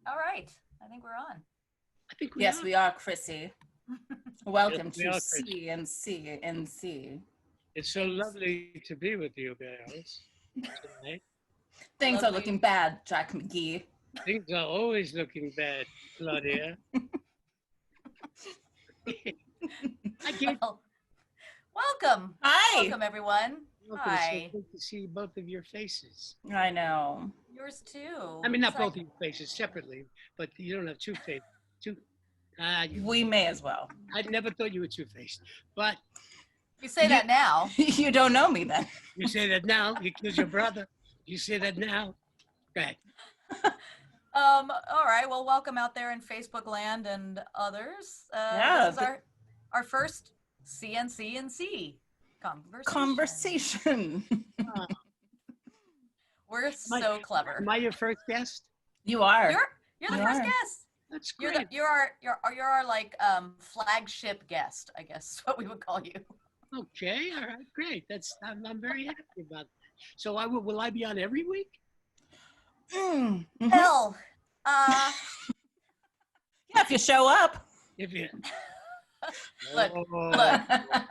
All right. I think we're on. I think Yes, we are, Crissy. Welcome we to are, Crissy. C&C. It's so lovely to be with you girls tonight. Things are looking bad, Jack McGee. Things are always looking bad, Claudia. Welcome. Hi. Welcome, everyone. Welcome. Hi. So good to see both of your faces. I know. Yours too. I mean, not both of your faces separately, but you don't have two faces. We may as well. I never thought you were two-faced, but you say that now. You don't know me then. You say that now. You killed your brother. You say that now. Go ahead. All right. Well, welcome out there in Facebook land and others. This is our first C&C conversation. We're so clever. Am I your first guest? You are. You're the first guest. That's great. You're our like flagship guest, I guess is what we would call you. Okay, all right, great. I'm very happy about that. So will I be on every week? Mm-hmm. Hell, yeah, if you show up. If you look,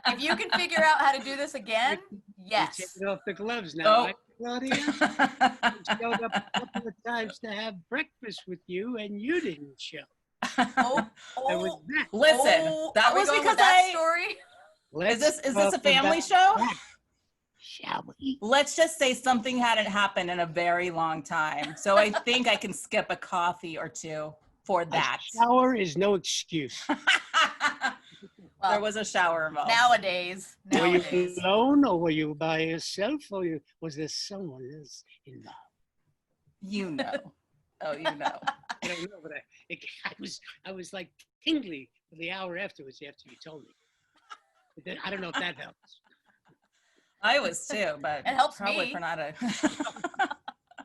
if you can figure out how to do this again, yes. You're taking off the gloves now, right, Claudia? I showed up a couple of times to have breakfast with you, and you didn't show. Listen, that was because story. Is this a family show? Shall we? Let's just say something hadn't happened in a very long time. So I think I can skip a coffee or two for that. A shower is no excuse. Well, there was a shower involved. Nowadays. Were you alone, or were you by yourself, or was there someone else involved? You know. Oh, you know. I don't know, but I was like tingly for the hour afterwards after you told me. I don't know if that helps. I was too, but it helps probably me. For not a.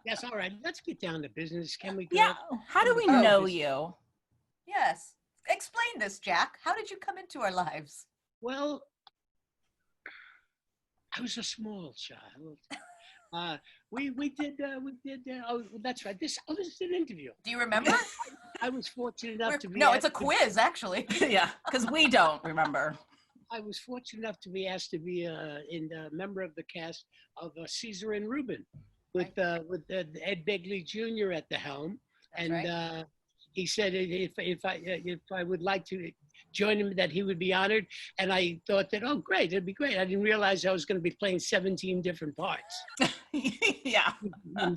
Yes, all right. Let's get down to business. Can we go? Yeah. How do we know you? Yes. Explain this, Jack. How did you come into our lives? Well, I was a small child. We did. Oh, that's right. This is an interview. Do you remember? I was fortunate enough to be. No, it's a quiz, actually. Yeah, because we don't remember. I was fortunate enough to be asked to be a member of the cast of Caesar and Reuben, with Ed Begley Jr. at the helm, and he said if I would like to join him, that he would be honored. And I thought that, oh, great, it'd be great. I didn't realize I was going to be playing 17 different parts. Yeah. I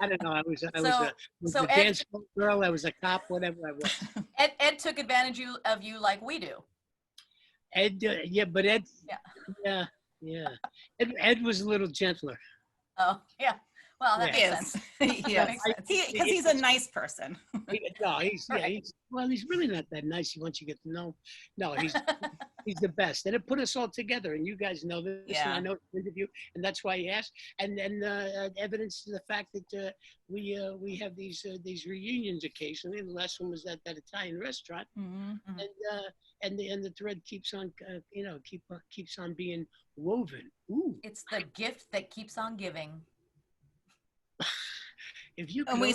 don't know. I was a dance girl. I was a cop, whatever I was. Ed took advantage of you like we do. Ed, but Ed, yeah. Ed was a little gentler. Oh, yeah. Well, that makes sense. Yes. Because he's a nice person. He's really not that nice once you get to know him. No, he's the best. And it put us all together, and you guys know this, and I know it's an interview, and that's why he asked. And evidence to the fact that we have these reunions occasionally. The last one was at that Italian restaurant, and the thread keeps on, keeps on being woven. Ooh. It's the gift that keeps on giving. If you can I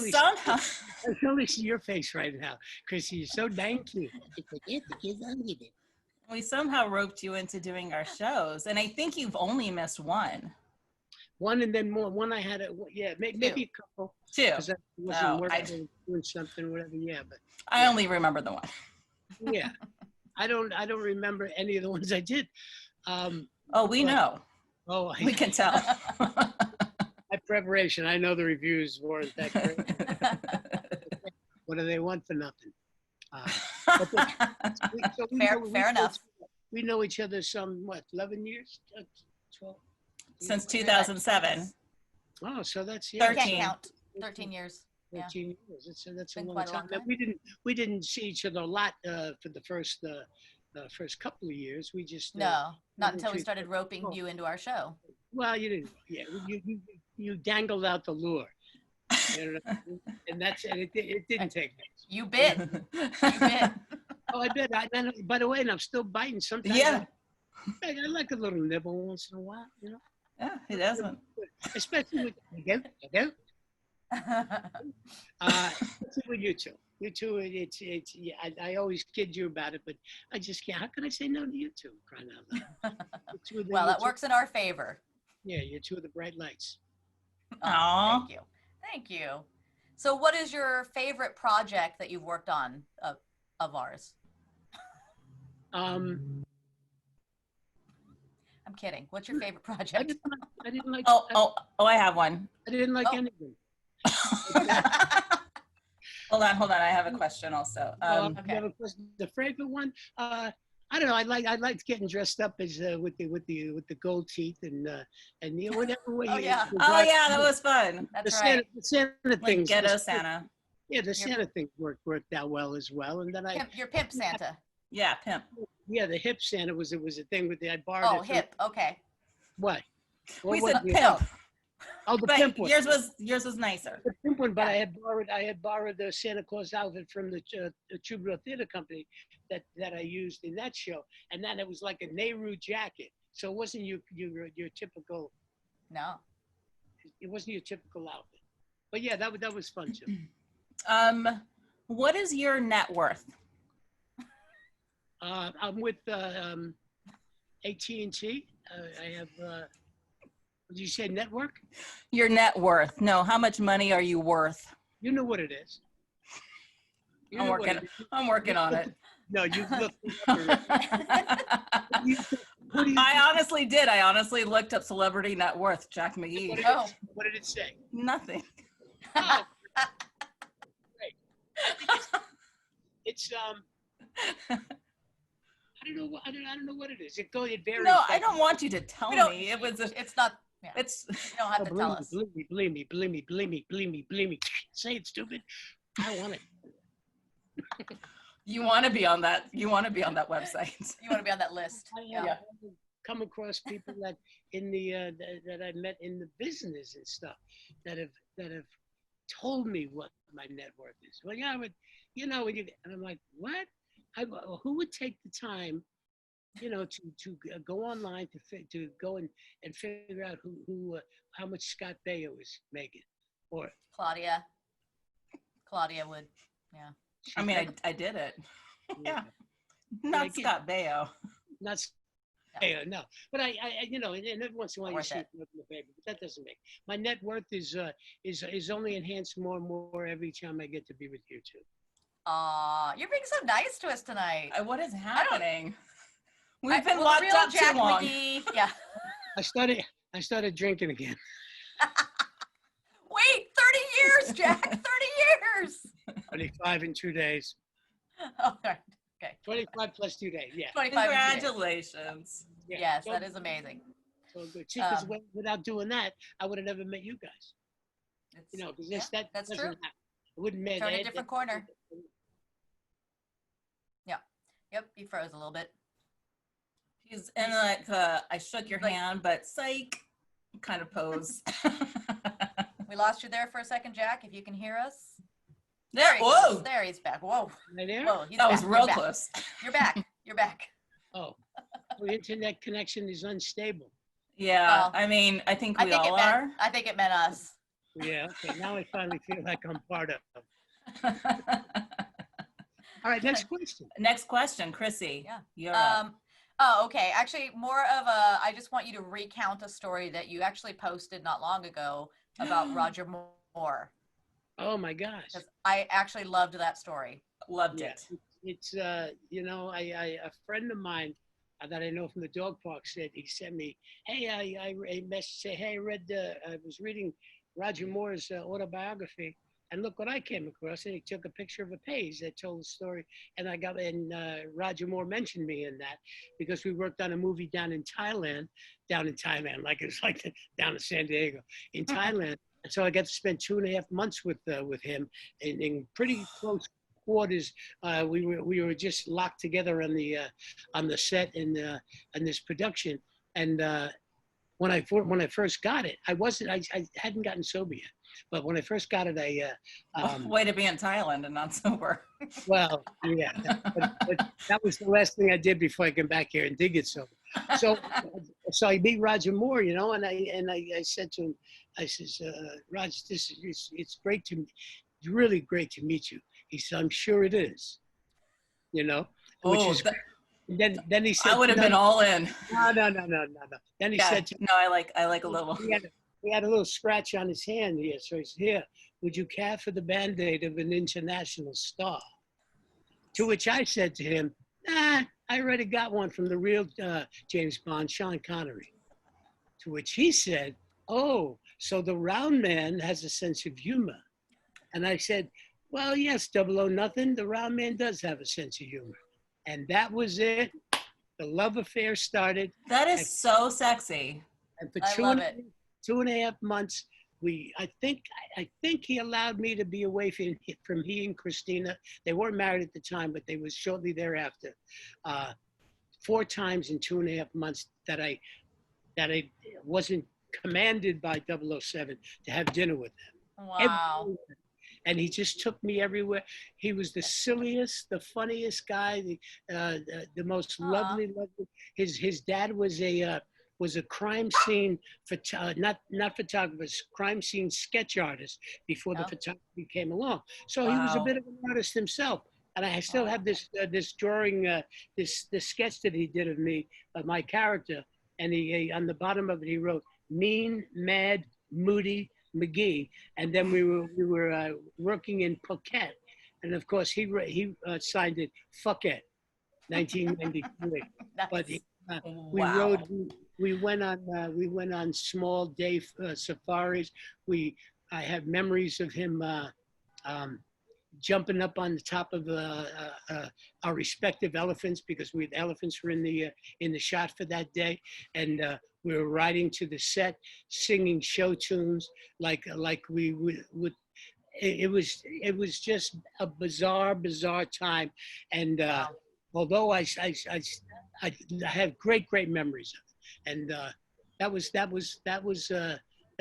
can only see your face right now, Crissy. You're so dang cute. We somehow roped you into doing our shows, and I think you've only missed one. One and then more. One I had maybe a couple. Two. Because I wasn't working, doing something, whatever. Yeah, but I only remember the one. Yeah, I don't remember any of the ones I did. We know. Oh, we can tell. My preparation. I know the reviews weren't that great. What do they want for nothing? Fair enough. We know each other 11 years? 12? Since 2007. Oh, so that's 13. Can't count. 13 years. 13 years. That's a long time. We didn't see each other a lot for the first couple of years. We just not until we started roping you into our show. Well, you didn't. Yeah, you dangled out the lure, and that's it. It didn't take much. You bit. Oh, I bit. By the way, and I'm still biting sometimes. Yeah. I like a little nibble once in a while, Yeah, he doesn't. Especially with With you two. You two, it's yeah, I always kid you about it, but I just can't. How can I say no to you two? Crying out loud. Well, that works in our favor. Yeah, you're two of the bright lights. Oh, thank you. Thank you. So what is your favorite project that you've worked on of ours? I'm kidding. What's your favorite project? I didn't like. I have one. I didn't like anything. Hold on. I have a question also. Okay. You have a question? The favorite one? I don't know. I liked getting dressed up as with the gold teeth and whatever way. Oh yeah, that was fun. That's right. The Santa like things. Ghetto Santa. Yeah, the Santa thing worked out well as well. And then your pimp Santa. Yeah, pimp. Yeah, the hip Santa was a thing with I borrowed. Oh, hip. Okay. What? We said pimp. Oh, the but pimp one. Yours was nicer. The pimp one, but I had borrowed the Santa Claus outfit from the Troubadour Theater Company that I used in that show, and then it was like a Nehru jacket, so it wasn't your typical. No. It wasn't your typical outfit, but yeah, that was fun too. What is your net worth? I'm with AT&T. I have. Did you say network? Your net worth. No, how much money are you worth? You know what it is. I'm working on it. No, you looked. I honestly did. I honestly looked up celebrity net worth, Jack McGee. What did it say? Nothing. Oh. Great. It's I don't know what it is. It varies. No, I don't want you to tell me. It's not. Yeah. It's. You don't have to tell us. Believe me. Say it, stupid. I want it. You want to be on that. You want to be on that website. You want to be on that list. Yeah. Come across people that in the that I met in the business and stuff that have told me what my net worth is. Well, yeah, but and I'm like, what? Who would take the time, to go online to go and figure out who how much Scott Baio is making, or Claudia would, yeah. I mean, I did it. Yeah, not Scott Baio. Not Baio, no. But I and every once in a while you see it in the paper, but that doesn't make my net worth is only enhanced more and more every time I get to be with you two. You're being so nice to us tonight. What is happening? We've been locked up Jack too long. McGee, yeah. I started drinking again. Wait, 30 years, Jack. 30 years. 25 in 2 days. Oh, okay. 25 plus 2 days. Yeah. 25. Congratulations. Yeah. Yes, that is amazing. So good. See, because without doing that, I would have never met you guys. Because that's true. Happen. I wouldn't met. Turn a different corner. Yeah. Yep. You froze a little bit. He's in like I shook your hand, but psych kind of pose. We lost you there for a second, Jack. If you can hear us. There he goes. There he's back. Whoa. Right there? Whoa, that was real close. You're back. You're back. Oh, the internet connection is unstable. Yeah, I mean, I think we all are. I think it meant us. Yeah. Okay. Now I finally feel like I'm part of. All right. Next question. Next question, Crissy. Yeah. You're up. Oh, okay. Actually, more of I just want you to recount a story that you actually posted not long ago about Roger Moore. Oh my gosh. I actually loved that story. Loved it. It's a friend of mine that I know from the dog park he sent me, hey, I messaged say, hey, I was reading Roger Moore's autobiography, and look what I came across. And he took a picture of a page that told the story, and Roger Moore mentioned me in that because we worked on a movie down in Thailand, like it was like down in San Diego, in Thailand. And so I got to spend 2.5 months with him in pretty close quarters. We were just locked together on the set in this production. And when I first got it, I hadn't gotten sober yet. But when I first got it, way to be in Thailand and not sober. Well, yeah, but that was the last thing I did before I came back here and did get sober. So, so I meet Roger Moore, you know, and I said to him, I says, Roger, it's great it's really great to meet you. He said, I'm sure it is, you know, which is. Then he said, I would have been all in. No. Then he said, no, I like a little. He had a little scratch on his hand here. So he said, here, would you care for the Band-Aid of an international star? To which I said to him, nah, I already got one from the real James Bond, Sean Connery. To which he said, oh, so the round man has a sense of humor. And I said, well, yes, 00 nothing, the round man does have a sense of humor. And that was it. The love affair started. That is so sexy. And for two and a half months, I think he allowed me to be away from he and Christina. They weren't married at the time, but they was shortly thereafter. 4 times in 2.5 months that I wasn't commanded by 007 to have dinner with them. Wow. And he just took me everywhere. He was the silliest, the funniest guy, the most lovely. His dad was a crime scene not photographer, crime scene sketch artist before the photography came along. So he was a bit of an artist himself. And I still have this drawing, this sketch that he did of me, of my character. And he on the bottom of it he wrote, "Mean, mad, moody McGee," and then we were working in Phuket, and of course he signed it Fuckett, 1993. Nice. But we went on small day safaris. I have memories of him jumping up on the top of our respective elephants, because the elephants were in the shot for that day, and we were riding to the set, singing show tunes like we would. It was just a bizarre time, and although I have great memories of it, and that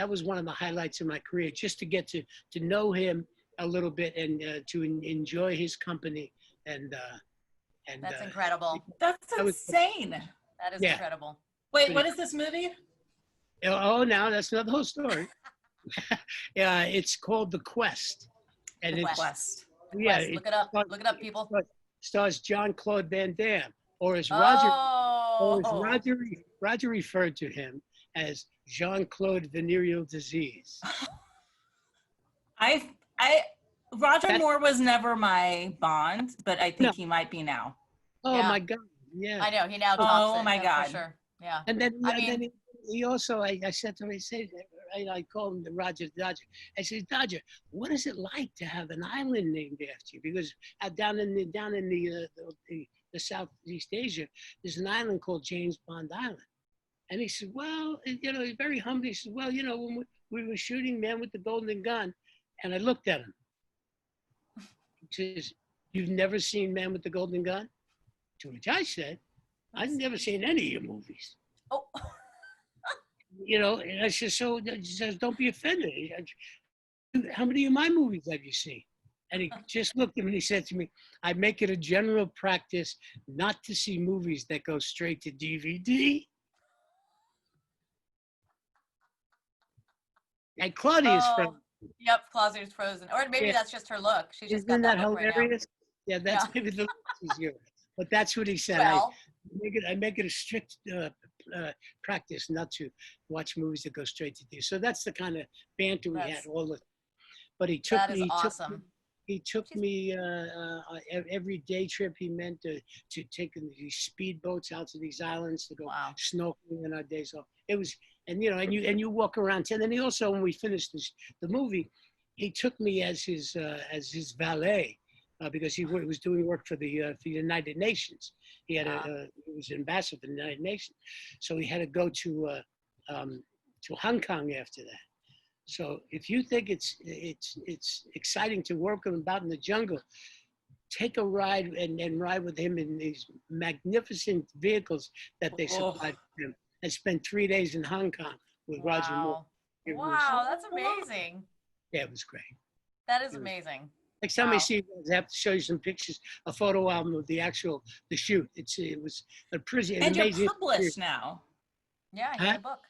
was one of the highlights of my career, just to get to know him a little bit and to enjoy his company, and that's incredible. That's insane. That is incredible. Wait, what is this movie? Oh, now that's another whole story. It's called The Quest. And The Quest. Look it up. Look it up, people. Stars Jean-Claude Van Damme, or as Roger referred to him as Jean-Claude Venereal Disease. Roger Moore was never my Bond, but I think he might be now. Oh my God! Yeah, I know he now talks. Oh my God! For sure. Yeah. And then, he also, I said to him, I called him the Roger Dodger. I said, Dodger, what is it like to have an island named after you? Because down in the Southeast Asia, there's an island called James Bond Island. And he said, well, he's very humble. He said, well, when we were shooting Man with the Golden Gun, and I looked at him. He says, you've never seen Man with the Golden Gun? To which I said, I've never seen any of your movies. Oh. And I said, so he says, don't be offended. How many of my movies have you seen? And he just looked at me and he said to me, I make it a general practice not to see movies that go straight to DVD. And Claudia's frozen. Yep, Claudia's frozen. Or maybe that's just her look. She's just got that look hilarious? Right now. Yeah, that's maybe the look she's giving. But that's what he said. Well, I make it a strict practice not to watch movies that go straight to DVD. So that's the kind of banter we had all the. But he took that me. Is awesome. He took me every day trip. He meant to take these speedboats out to these islands to go snorkeling in our days off. It was, and you walk around. And then he also, when we finished the movie, he took me as his valet. Because he was doing work for the United Nations. He was an ambassador for the United Nations, so he had to go to Hong Kong after that. So if you think it's exciting to work about in the jungle, take a ride and ride with him in these magnificent vehicles that they supplied for him, and spend 3 days in Hong Kong with Roger Moore. Wow, that's amazing. Yeah, it was great. That is amazing. Next time I see you guys, I have to show you some pictures, a photo album of the shoot. It was a pretty and amazing. You're published now. Yeah, you have a book.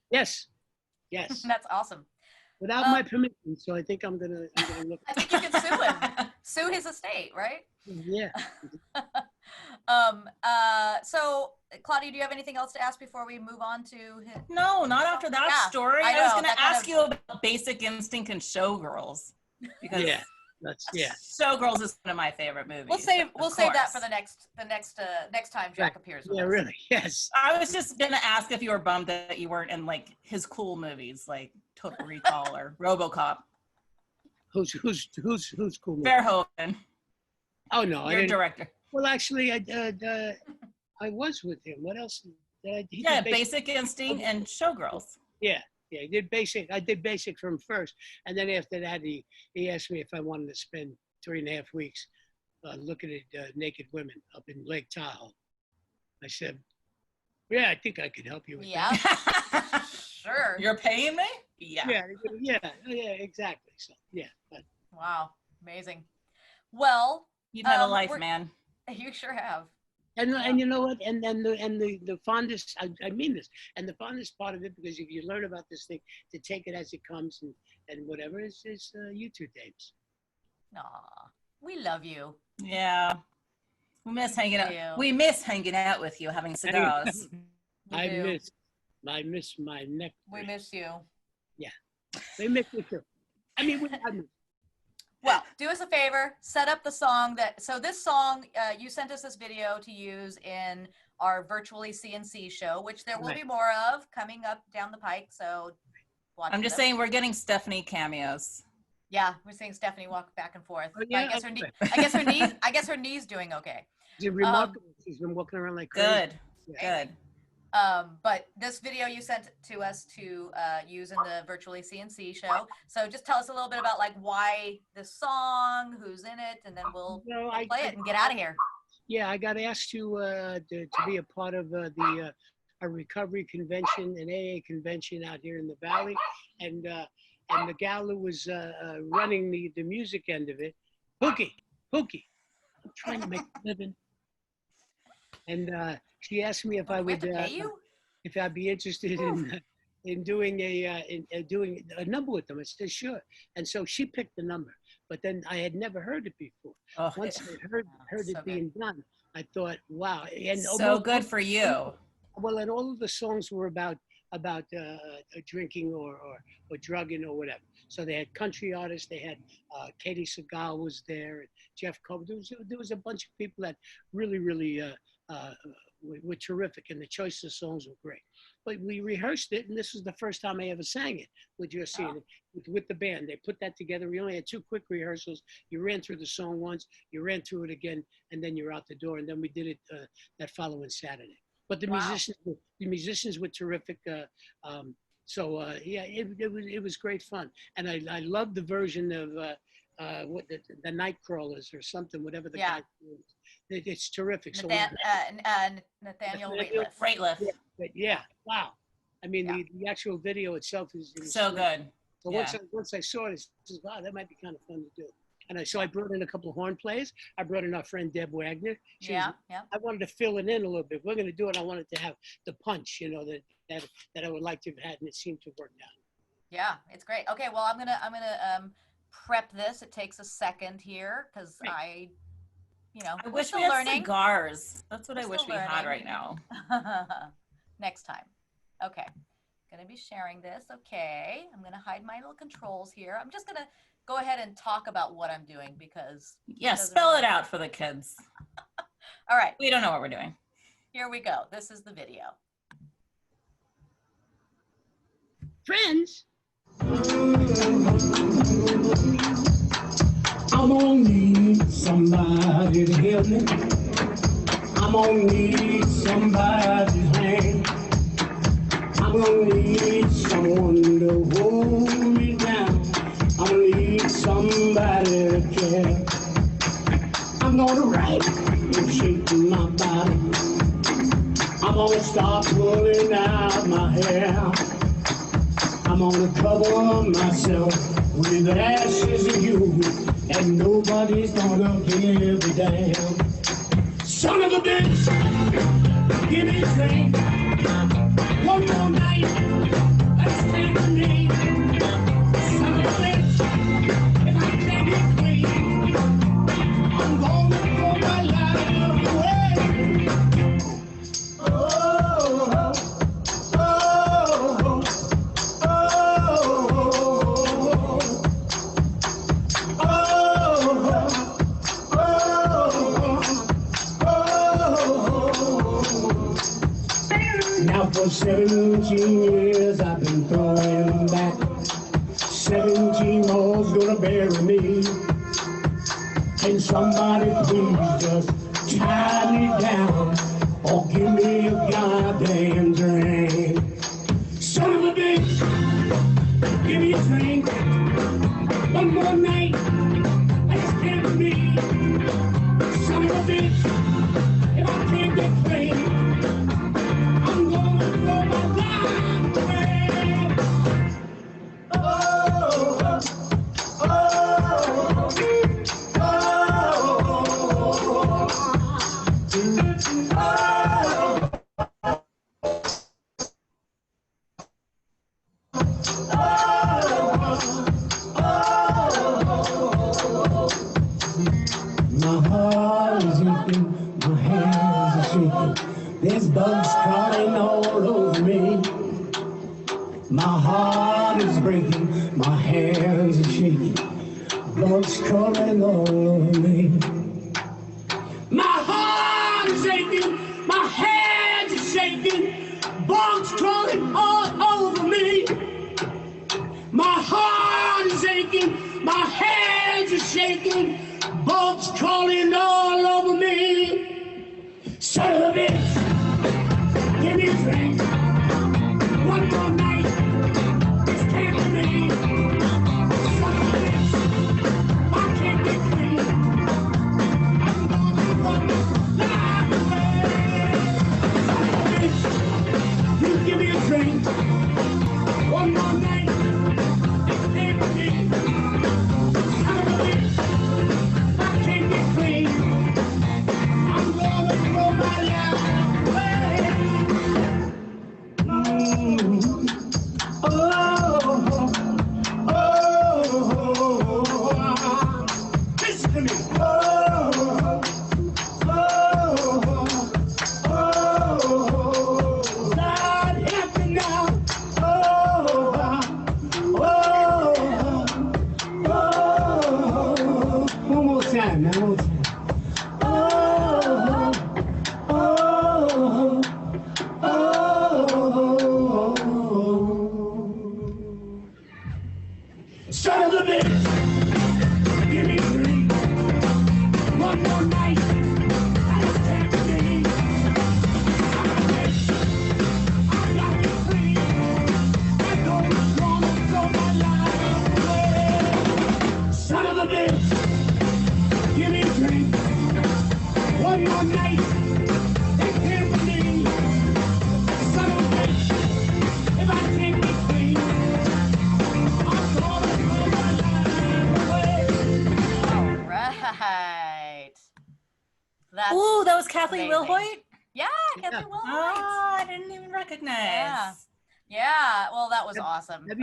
Yes. That's awesome. Without my permission, so I think I'm gonna look. I think you can sue him. Sue his estate, right? Yeah. So Claudia, do you have anything else to ask before we move on to No, not after that story. I was gonna ask you about Basic Instinct and Showgirls. Because Showgirls is one of my favorite movies. We'll save that for the next time Jack appears with us. Really, yes. I was just gonna ask if you were bummed that you weren't in like his cool movies like Total Recall or RoboCop. Who's cool? Verhoeven. Oh no, your director. Well, actually, I was with him. What else did I? Basic Instinct and Showgirls. Yeah, he did Basic. I did Basic from first, and then after that, he asked me if I wanted to spend 3.5 weeks looking at naked women up in Lake Tahoe. I said, "Yeah, I think I could help you with that." Sure. You're paying me? Yeah, exactly. So yeah. Wow, amazing. Well, you've had a life, man. You sure have. And you know what? And the fondest, I mean this, and the fondest part of it, because if you learn about this thing, to take it as it comes and whatever, is you two dames. Aw, we love you. Yeah. We miss hanging out. We miss hanging out with you, having cigars. I miss my neck. We miss you. Yeah. We miss you too. I mean, well, do us a favor, set up the song so this song, you sent us this video to use in our Virtually C&C show, which there will be more of coming up down the pike. So I'm just saying we're getting Stephanie cameos. Yeah, we're seeing Stephanie walk back and forth. Oh, yeah, I guess her knee's doing okay. She's remarkable. She's been walking around like crazy. Good. Yeah. Good. But this video you sent to us to use in the Virtually C&C show. So just tell us a little bit about like why this song, who's in it, and then we'll play it and get out of here. Yeah, I got asked to be a part of a recovery convention, an AA convention out here in the Valley, and the gal who was running the music end of it, Pookie, I'm trying to make a living. And she asked me if I would, if I'd be interested in doing doing a number with them. I said sure, and so she picked the number. But then I had never heard it before. Once I heard it being done, I thought, wow! And so good for you. Well, and all of the songs were about drinking or drugging or whatever. So they had country artists. They had Katie Segal was there, and Jeff Cobb. There was a bunch of people that really were terrific, and the choice of songs were great. But we rehearsed it, and this was the first time I ever sang it with your scene, with the band. They put that together. We only had 2 quick rehearsals. You ran through the song once, you ran through it again, and then you're out the door. And then we did it that following Saturday. But the musicians were terrific. So it was great fun, and I loved the version of what the Nightcrawlers or something, whatever the guy is. It's terrific. Nathaniel Rateliff. Yeah, wow. I mean, the actual video itself is so good. So once I saw it, I said, wow, that might be kind of fun to do. And I brought in a couple of horn players. I brought in our friend Deb Wagner. I wanted to fill it in a little bit. If we're going to do it, I wanted to have the punch, that I would like to have had, and it seemed to work out. Yeah, it's great. Okay, well, I'm gonna prep this. It takes a second here because I wish we had cigars. That's what I wish we had right now. Next time. Okay, gonna be sharing this. Okay, I'm gonna hide my little controls here. I'm just gonna go ahead and talk about what I'm doing because spell it out for the kids. All right, we don't know what we're doing. Here we go. This is the video. Friends. I'm gonna need somebody to help me. I'm gonna need somebody's hand. I'm gonna need someone to hold me down. I'm gonna need somebody to care. I'm gonna write and shape my body. I'm gonna start pulling out my hair. I'm gonna cover myself with the ashes of you, and nobody's gonna give a damn. Son of a bitch, give me strength. One more night, that's time for me. Son of a bitch, if I can't get free, I'm gonna throw my life away. Oh, oh, now for 17 years I've been throwing back. 17 more's gonna bury me. Can somebody please just tie me down or give me a goddamn drink? Son of a bitch, give me a drink. One more night, that's time for me. Son of a bitch, if I can't get clean, I'm gonna throw my life away. Oh, oh, oh, my heart is aching, my hands are shaking. There's bugs crawling all over me. My heart is breaking, my hands are shaking. Bugs crawling all over me. My heart is aching, my hands are shaking. Bugs crawling all over me. My heart is aching, my hands are shaking. Bugs crawling all over me. Son of a bitch, give me a drink. One more night, it's time for me. Son of a bitch, I can't get clean. I'm gonna run this life away. Son of a bitch, you give me a drink. One more night, it's time for me. Son of a bitch, I can't get clean. I'm gonna throw my life away. Oh, oh, listen to me. Oh, God help me now. Oh, one more time, man. One more time. Son of a bitch, give me three. One more night, that's time for me. Son of a bitch, I got you free. I don't wanna throw my life away. Son of a bitch, give me a drink. One more night, that's time for me. Son of a bitch, if I can't be free, I'm gonna throw my life away. All right. That's Ooh, that was Kathleen amazing. Wilhoit? Yeah, Kathleen Wilhoit. Oh, I didn't even recognize. Yeah, well, that was awesome. Have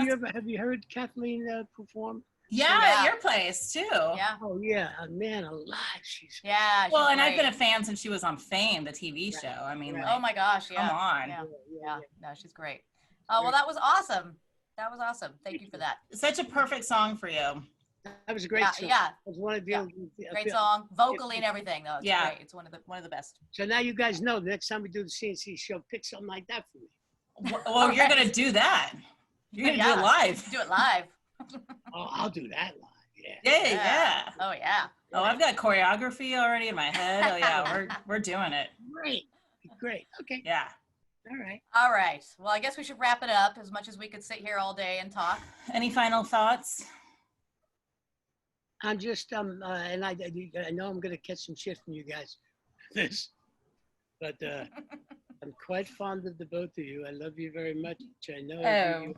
you heard Kathleen perform? Yeah, at your place too. Yeah. Oh yeah, man alive, she's. Yeah. Well, she's and I've great. been a fan since she was on Fame, the TV show. I mean, Right. like, Oh my gosh, yeah. come on. Yeah. No, she's great. Well, that was awesome. That was awesome. Thank you for that. Such a perfect song for you. That was a great song. Yeah. It was one of the, Great song, vocally and everything. Though. It's great. It's one of the best. So now you guys know the next time we do the C&C show, pick something like that for me. Well, you're gonna do that. You're gonna do it live. Do it live. Oh, I'll do that live. Yeah. Yeah. Oh yeah. Oh, I've got choreography already in my head. Oh yeah, we're doing it. Great. Okay. Yeah. All right. Well, I guess we should wrap it up. As much as we could sit here all day and talk. Any final thoughts? I'm just and I know I'm gonna catch some shit from you guys, but I'm quite fond of the both of you. I love you very much. I know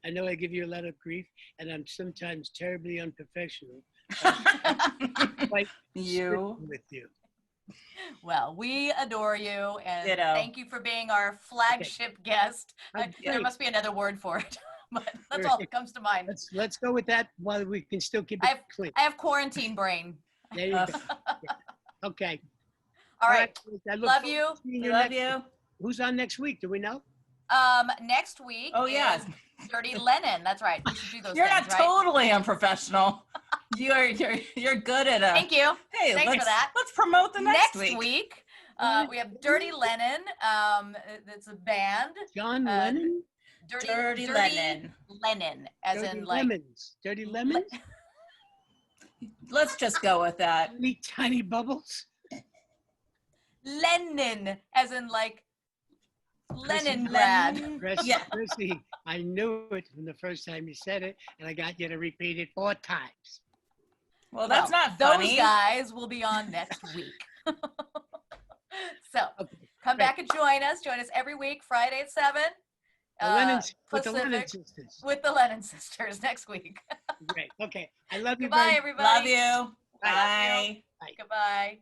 I know I give you a lot of grief, and I'm sometimes terribly unprofessional. Like with you. Well, we adore you, and Ditto. thank you for being our flagship guest. There must be another word for it, but that's all that comes to mind. Let's go with that while we can still keep it clean. I have quarantine brain. There you go. Yeah. Okay. All right. Love you. Love you. Who's on next week? Do we know? Next week. Oh yeah. Dirty Lennon. That's right. We should do those. You're things, not totally unprofessional. You're good at it. Thank you. Hey, thanks for that. Let's promote the next week. We have Dirty Lennon. It's a band. John Lennon. Dirty Lennon. Lennon, as Dirty in like lemons. Dirty lemons. Let's just go with that. Tiny bubbles. Lennon, as in like Leningrad. Crissy, I knew it from the first time you said it, and I got you to repeat it 4 times. Well, that's not funny. Those guys will be on next week. So come back and join us. Join us every week, Friday at 7. With the Lennon sisters. With the Lennon sisters next week. Great. Okay. I love you. Goodbye, everybody. Love you. Bye. Bye. Goodbye.